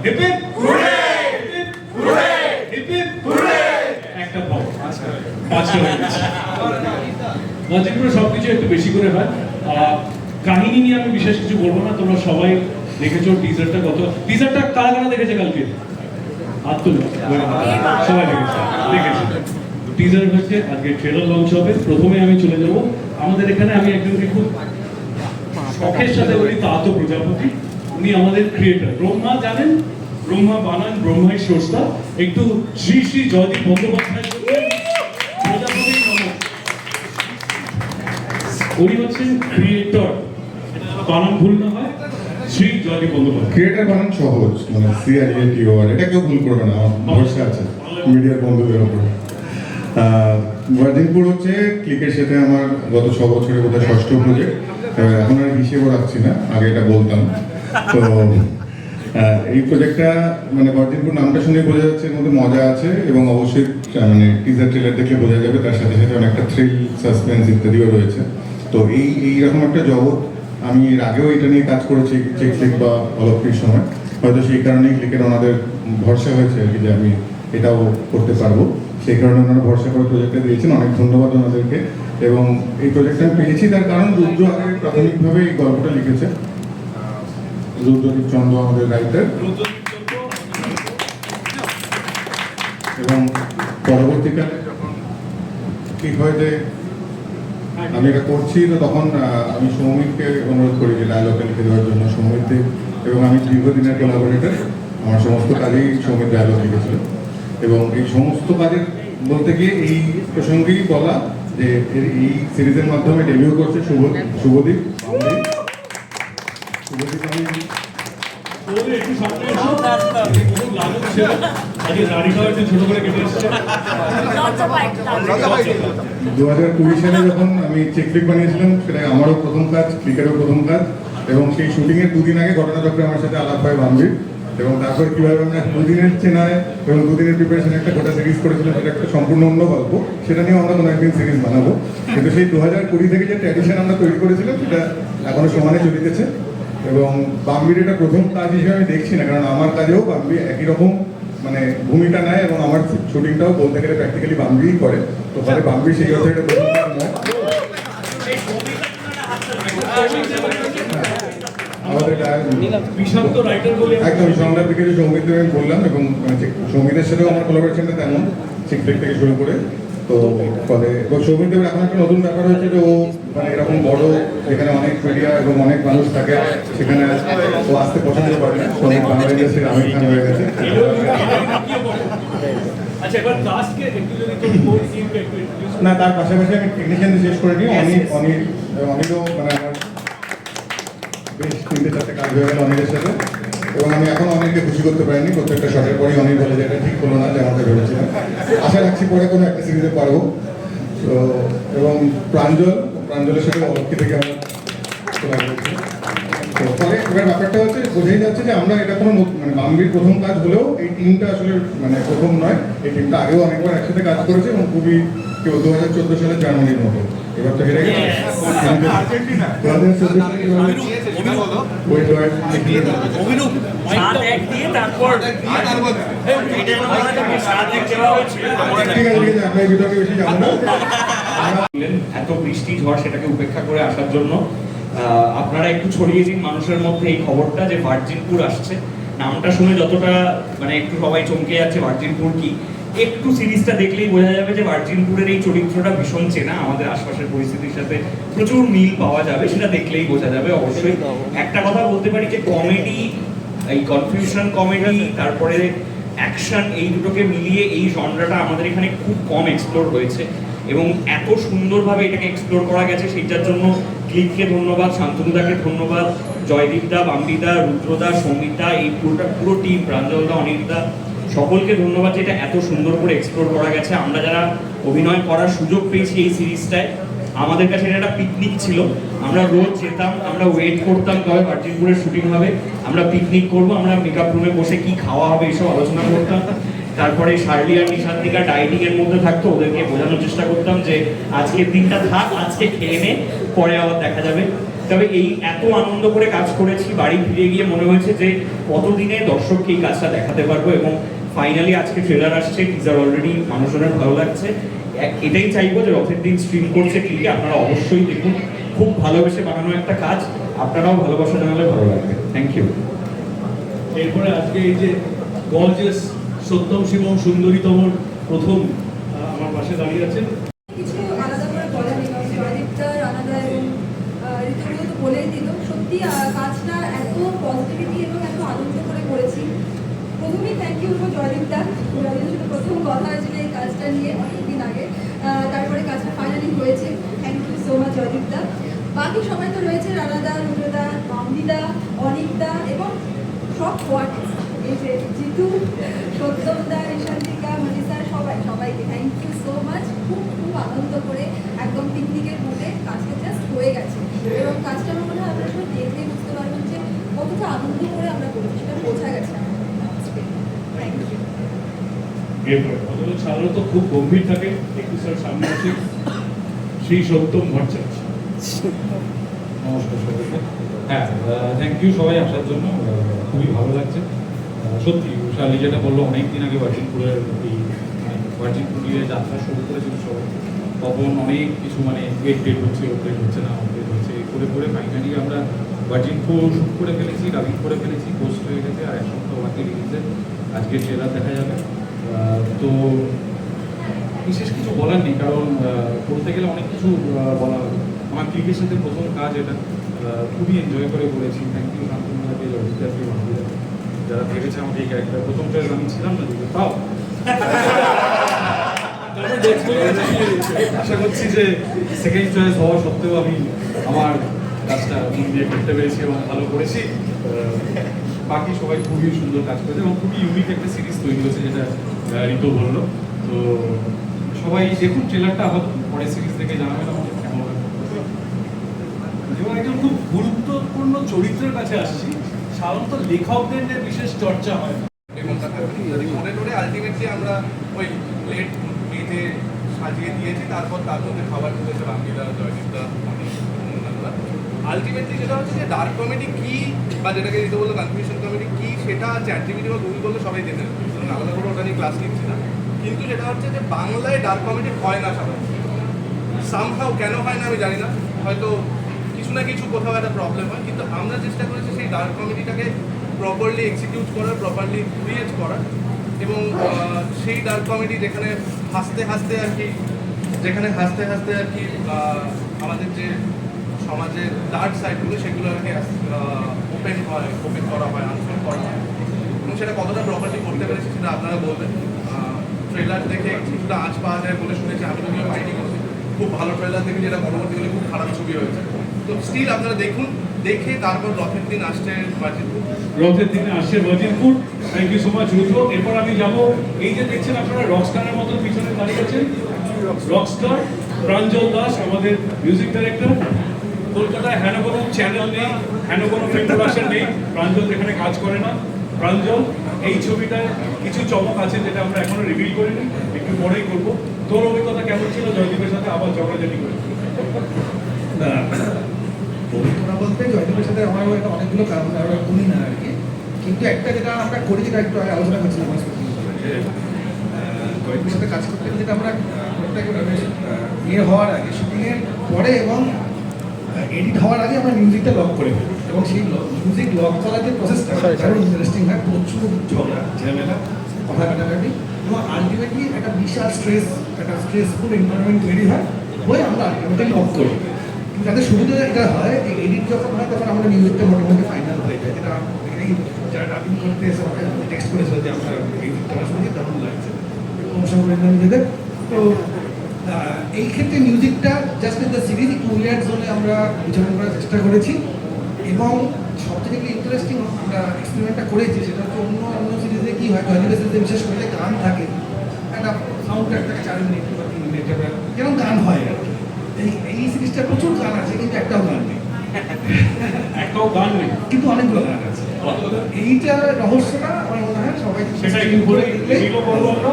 Heap hip hurray, hip hip hurray, hip hip hurray. একটা পাও, পাঁচটা হয়ে গেছে। মজিদপুরে সবকিছু একটু বেশি করে হয়। কাহিনী নিয়ে আমি বিশেষ কিছু বলবো না, তোমরা সবাই দেখেছো টিজারটা। টিজারটা কারা কারা দেখেছে কালকে? হাত তুলো, সবাই দেখেছে। টিজার হচ্ছে, আজকে ট্রেলার লঞ্চ হবে। প্রথমে আমি চলে যাব আমাদের এখানে, আমি একজনকে খুব শখের সাথে বলি, তাতো প্রজাপতি। উনি আমাদের ক্রিয়েটার। ব্রহ্মা জানেন, ব্রহ্মা বানান, ব্রহ্মাই স্রষ্টা। একটু শ্রী শ্রী জয়দীপ বন্দ্যোপাধ্যায় প্রজাপতি নমঃ। উনি হচ্ছেন ক্রিয়েটর, বানান ভুল না হয়, শ্রী জয়দীপ বন্দ্যোপাধ্যায়। ক্রিয়েটার বানান সহজ, মানে CREATOR, এটা কেউ ভুল করবে না, আমার ভরসা আছে মিডিয়ার বন্ধুদের উপরে। ভার্জিনপুর হচ্ছে ক্লিকের সাথে আমার গত 6 বছরের বোধহয় 6ষ্ঠ প্রজেক্ট। এখন আর হিসেবও রাখছি না, আগে এটা বলতাম। তো এই প্রজেক্টটা মানে ভার্জিনপুর নামটা শুনে বোঝা যাচ্ছে এর মধ্যে মজা আছে, এবং অবশ্যই মানে টিজার ট্রেলার দেখলে বোঝা যাবে তার সাথে সাথে অনেকটা থ্রিল, সাসপেন্স ইত্যাদিও রয়েছে। তো এইরকম একটা জগৎ, আমি এর আগেও এটা নিয়ে কাজ করেছি চেক ক্লিক বা অলক্ষীর সময়। হয়তো সেই কারণেই ক্লিকের ওনাদের ভরসা হয়েছে আর কি, যে আমি এটাও করতে পারবো। সেই কারণে ওনারা ভরসা করে প্রজেক্টটা দিয়েছেন, অনেক ধন্যবাদ ওনাদেরকে। এবং এই প্রজেক্টটা আমি পেয়েছি তার কারণ রুদ্র আগে প্রাথমিকভাবে এই গল্পটা লিখেছে। রুদ্রদীপ চন্দ্র আমাদের রাইটার, এবং পরবর্তীকালে যখন ঠিক হয় যে আমি এটা করছি, তো তখন আমি সৌমিককে অনুরোধ করি যে ডায়লগটা লিখে দেওয়ার জন্য। সৌমিক এবং আমি দীর্ঘদিনের কোলাবোরেটর, আমার সমস্ত কাজেই সৌমিক ডায়লগ লিখেছিল। এবং এই সমস্ত কাজের বলতে গিয়ে এই প্রসঙ্গেই বলা যে এই সিরিজের মাধ্যমে ডেবিউ করছে শুভদীপ। আমি 2020 সালে যখন আমি চেক ক্লিক বানিয়েছিলাম, সেটা আমারও প্রথম কাজ, ক্লিকেরও প্রথম কাজ। এবং সেই শুটিংয়ের 2 দিন আগে ঘটনাচক্রে আমার সাথে আলাপ হয় বান্ধবীর। এবং তারপরে কীভাবে আমরা 2 দিনের চেনায় এবং 2 দিনের প্রিপারেশনে একটা গোটা সিরিজ করেছিলাম, সেটা একটা সম্পূর্ণ অন্য গল্প। সেটা নিয়েও আমরা কোনো একদিন সিরিজ বানাবো। কিন্তু সেই 2020 থেকে যে ট্র্যাডিশন আমরা তৈরি করেছিলাম, সেটা এখনো সমানে চলিতেছে। এবং বাম্বির এটা প্রথম কাজ হিসেবে আমি দেখছি না, কারণ আমার কাজেও বাম্বি একই রকম মানে ভূমিকা নেয়, এবং আমার শুটিংটাও বলতে গেলে প্র্যাকটিক্যালি বাম্বিই করে। তো ফলে বাম্বি সেই অর্থে এটা প্রথম কাজ নয়। একদম সংলাপ লিখে সৌমিত্র আমি বললাম, এবং সৌমিতের সাথেও আমার কোলাবোরেশনটা তেমন চিকফ্লিক থেকে শুরু করে। তো ফলে এবং সৌমিত্রের এখন একটা নতুন ব্যাপার হচ্ছে যে ও মানে এরকম বড়, যেখানে অনেক মিডিয়া এবং অনেক মানুষ থাকে, সেখানে ও আসতে পছন্দ করে না। বাংলা ইন্ডাস্ট্রির আমির খান হয়ে গেছে। না, তার পাশাপাশি আমি টেকনিশিয়ান শেষ করে নিই। অনিলও মানে আমার বেশ 3-4টে কাজ হয়ে গেল অনিলের সাথে। এবং আমি এখন অনিলকে খুশি করতে পারিনি। প্রত্যেকটা শটের পরেই অনিল বলে যে এটা ঠিক হলো না, যেমনটা ভেবেছিলাম। আশা রাখছি পরে কোনো একটা সিরিজে পারবো। তো এবং প্রাঞ্জলের সাথে অলক্ষী থেকে আমরা খোলা হয়েছে। তো ফলে এবার ব্যাপারটা হচ্ছে, বোঝাই যাচ্ছে যে আমরা এটা কোনো মানে বাম্বির প্রথম কাজ হলেও এই টিমটা আসলে মানে প্রথম নয়। এই টিমটা আগেও অনেকবার একসাথে কাজ করেছে, এবং খুবই 2014 সালে জার্মানির মতো। এবার তো হেরে গেছে। এত বৃষ্টি ঝড় সেটাকে উপেক্ষা করে আসার জন্য আপনারা একটু ছড়িয়ে দিন মানুষের মধ্যে এই খবরটা যে ভার্জিনপুর আসছে। নামটা শুনে যতটা মানে একটু সবাই চমকে যাচ্ছে, ভার্জিনপুর কি, একটু সিরিজটা দেখলেই বোঝা যাবে যে ভার্জিনপুরের এই চরিত্রটা ভীষণ চেনা, আমাদের আশপাশের পরিস্থিতির সাথে প্রচুর মিল পাওয়া যাবে, সেটা দেখলেই বোঝা যাবে। অবশ্যই একটা কথা বলতে পারি যে কমেডি, এই কনফিউশন কমেডি, তারপরে অ্যাকশন, এই দুটোকে মিলিয়ে এই জনরাটা আমাদের এখানে খুব কম এক্সপ্লোর হয়েছে, এবং এত সুন্দরভাবে এটাকে এক্সপ্লোর করা গেছে। সেইটার জন্য ক্লিককে ধন্যবাদ, শান্তনুদাকে ধন্যবাদ, জয়দীপদা, বাম্বিদা, রুদ্রদা, সৌমিতদা, এই পুরো টিম, প্রাঞ্জলদা, অনিকদা, সকলকে ধন্যবাদ যে এটা এত সুন্দর করে এক্সপ্লোর করা গেছে। আমরা যারা অভিনয় করার সুযোগ পেয়েছি এই সিরিজটায়, আমাদের কাছে এটা একটা পিকনিক ছিল। আমরা রোজ যেতাম, আমরা ওয়েট করতাম কবে ভার্জিনপুরের শুটিং হবে, আমরা পিকনিক করবো, আমরা মেকআপ রুমে বসে কি খাওয়া হবে এইসব আলোচনা করতাম। তারপরে শার্লি আর নিশান্তিকা ডাইটিং এর মধ্যে থাকতো, ওদেরকে বোঝানোর চেষ্টা করতাম যে আজকের দিনটা থাক, আজকে খেয়ে নে, পরে আবার দেখা যাবে। তবে এই এত আনন্দ করে কাজ করেছি, বাড়ি ফিরে গিয়ে মনে হয়েছে যে কতদিনে দর্শককে এই কাজটা দেখাতে পারবো, এবং ফাইনালি আজকে ট্রেলার আসছে, টিজার অলরেডি মানুষজনের ভালো লাগছে। এটাই চাইবো যে রথের দিন স্ট্রিম করছে ক্লিকে, আপনারা অবশ্যই দেখুন। খুব ভালোবেসে বানানো একটা কাজ, আপনারাও ভালোবাসা জানালে ভালো লাগবে। Thank you. এরপরে আজকে এই যে গর্জিয়াস সত্যম শিবম সুন্দরীতমর প্রথম আমার পাশে দাঁড়িয়ে আছেন। কিছু আলাদা করে বলা নেই, কারণ জয়দীপদা, রানাদা এবং ঋতুগুলো তো বলেই দিল। সত্যি কাজটা এত পজিটিভিটি এবং এত আনন্দ করে করেছি। প্রথমেই থ্যাংক ইউ ফর জয়দীপদা, জয়দীপের সাথে প্রথম কথা হয়েছিল এই কাজটা নিয়ে অনেকদিন আগে, তারপরে কাজটা ফাইনালি হয়েছে। থ্যাংক ইউ সো মাচ জয়দীপদা। বাকি সবাই তো রয়েছে, রানাদা, রুদ্রদা, মামদিদা, অনিকদা এবং সব কোয়ার্টিস্ট, এই যে জিতু, সত্যমদা, ঋষান্তিকা, মনীষা, সবাইকে থ্যাংক ইউ সো মাচ। খুব খুব আনন্দ করে একদম পিকনিকের মধ্যে কাজটা জাস্ট হয়ে গেছে, এবং কাজটা আমার মনে হয় আপনারা সবাই দেখলেই বুঝতে পারবেন যে কতটা আনন্দ করে আমরা করেছি, সেটা বোঝা গেছে আমার থ্যাংক ইউ। এরপরে ভদ্রলোক সাধারণত খুব গম্ভীর থাকে, একটু স্যার সামনে আছে সেই সত্যম ভট্টাচার্য। নমস্কার সবাইকে। হ্যাঁ, থ্যাংক ইউ সবাই আসার জন্য, খুবই ভালো লাগছে। সত্যি শালি যেটা বললো, অনেক দিন আগে ভার্জিনপুরের এই ভার্জিনপুর নিয়ে যাত্রা শুরু করেছিল সবাই, তখন অনেক কিছু মানে ডেট হচ্ছে, আপডেট হচ্ছে না, আপডেট হচ্ছে, করে করে ফাইনালি আমরা ভার্জিনপুর শুট করে ফেলেছি, ডাবিং করে ফেলেছি, পোস্ট হয়ে গেছে, আর এক সপ্তাহ বাকি রিলিজে আজকে ট্রেলার দেখা যাবে। তো বিশেষ কিছু বলার নেই, কারণ বলতে গেলে অনেক কিছু বলা হবে। আমার ক্রিকেটের সাথে প্রথম কাজ এটা, খুবই এনজয় করে করেছি। থ্যাংক ইউ শান্তনুদাকে, রজিতাকে, মাহিদাকে, যারা ভেবেছে আমাকে এই ক্যারেক্টার। প্রথম চয়েস আমি ছিলাম না, দিদি তাও আশা করছি যে সেকেন্ড চয়েস হওয়া সত্ত্বেও আমি আমার কাজটা মন দিয়ে করতে পেরেছি এবং ভালো করেছি। বাকি সবাই খুবই সুন্দর কাজ করেছে এবং খুবই ইউনিক একটা সিরিজ তৈরি হয়েছে, যেটা ঋতু বললো। তো সবাই দেখুন ট্রেলারটা, আবার পরে সিরিজ থেকে জানাবেন আমাকে কেমন লাগবে। এবং একজন খুব গুরুত্বপূর্ণ চরিত্রের কাছে আসছি, সাধারণত লেখকদের নিয়ে বিশেষ চর্চা হয় না। এবং যদি মনে করে আলটিমেটলি আমরা ওই প্লেট মেঝে সাজিয়ে দিয়েছি, তারপর তার মধ্যে খাবার তুলেছে বাঙ্গিদা, জয়দীপদা, অনেক অন্যান্যরা। আলটিমেটলি যেটা হচ্ছে যে ডার্ক কমেডি কী, বা যেটাকে দিতে বললো কনফিউশন কমেডি কী, সেটা চ্যাটজিপিটি বা গুগল করলে সবাই জেনে নেবে, সুতরাং আলাদা করে ওটা নিয়ে ক্লাস নিচ্ছি না। কিন্তু যেটা হচ্ছে যে বাংলায় ডার্ক কমেডি হয় না সাধারণত, সামহাও কেন হয় না আমি জানি না, হয়তো কিছু না কিছু কোথাও একটা প্রবলেম হয়। কিন্তু আমরা চেষ্টা করেছি সেই ডার্ক কমেডিটাকে প্রপারলি এক্সিকিউট করার, প্রপারলি ক্রিয়েট করার, এবং সেই ডার্ক কমেডি যেখানে হাসতে হাসতে আর কি আমাদের যে সমাজের ডার্ক সাইডগুলো সেগুলো আর কি ওপেন করা হয়, আনফোল্ড করা হয়, এবং সেটা কতটা প্রপারলি করতে পেরেছি সেটা আপনারা বলবেন। ট্রেলার দেখে কিছুটা আঁচ পাওয়া যায় বলে শুনেছি, আমি যদিও পাইনি, করছি খুব ভালো ট্রেলার দেখে, যেটা পরবর্তীকালে খুব খারাপ ছবি হয়েছে। তো স্টিল আপনারা দেখুন, দেখে তারপর রথের দিন আসছে ভার্জিনপুর। রথের দিনে আসছে ভার্জিনপুর। থ্যাংক ইউ সো মাচ রুদ্র। এরপর আমি যাব, এই যে দেখছেন আপনারা রকস্টারের মতো পিছনে দাঁড়িয়ে আছেন, রকস্টার প্রাঞ্জল দাস, আমাদের মিউজিক ডাইরেক্টর। কলকাতায় হেন কোনো চ্যানেল নেই, হেন কোনো প্রোডাকশন নেই, প্রাঞ্জল এখানে কাজ করে না। প্রাঞ্জল, এই ছবিটায় কিছু চমক আছে যেটা আমরা এখনো রিভিল করিনি, একটু পরেই করবো। তোর অভিজ্ঞতা কেমন ছিল জয়দীপের সাথে আবার ঝগড়াঝাটি করে? অভিজ্ঞতা বলতে জয়দীপের সাথে আমার একটা অনেকগুলো কারণ আমরা করি না আর কি, কিন্তু একটা যেটা আমরা করি, যেটা একটু আগে আলোচনা করছিলাম যে জয়দীপের সাথে কাজ করতে গেলে যেটা আমরা ইয়ে হওয়ার আগে, শুটিংয়ের পরে এবং এডিট হওয়ার আগে আমরা মিউজিকটা লক করে ফেলি, এবং সেই মিউজিক লক করার যে প্রসেসটা দারুণ ইন্টারেস্টিং হয়, প্রচুর ঝগড়া ঝামেলা, কথা কাটাকাটি, এবং আলটিমেটলি একটা বিশাল একটা স্ট্রেসফুল এনভায়রনমেন্ট তৈরি হয়, বই আমরা আলটিমেটলি লক করি। কিন্তু তাদের সুবিধা এটা হয়, এই এডিট যখন হয় তখন আমাদের মিউজিকটা মোটামুটি ফাইনাল হয়ে যায়, যেটা যারা ডাবিং করতে এসে আমাকে টেক্সট করেছিল যে আমরা এই দিকটা শুনছি দারুণ লাগছে, নিজেদের। তো এই ক্ষেত্রে মিউজিকটা জাস্ট ইন দ্য সিরিজ একটু উইয়ার্ড জোনে আমরা বিচারণ করার চেষ্টা করেছি, এবং সবথেকে ইন্টারেস্টিং আমরা এক্সপেরিমেন্টটা করেছি সেটা হচ্ছে অন্য সিরিজে কী হয়, জয়দীপের বিশেষ করে গান থাকে, একটা সাউন্ড ট্র্যাক থাকে 4 মিনিট বা 3 মিনিট, যেমন গান হয় আর কি। এই সিরিজটা প্রচুর গান আছে, কিন্তু একটাও গান নেই, একটাও গান নেই, কিন্তু অনেকগুলো গান আছে। এইটা রহস্যটা আমার মনে হয় সবাই সেটা একটু বলে দিলে আমরা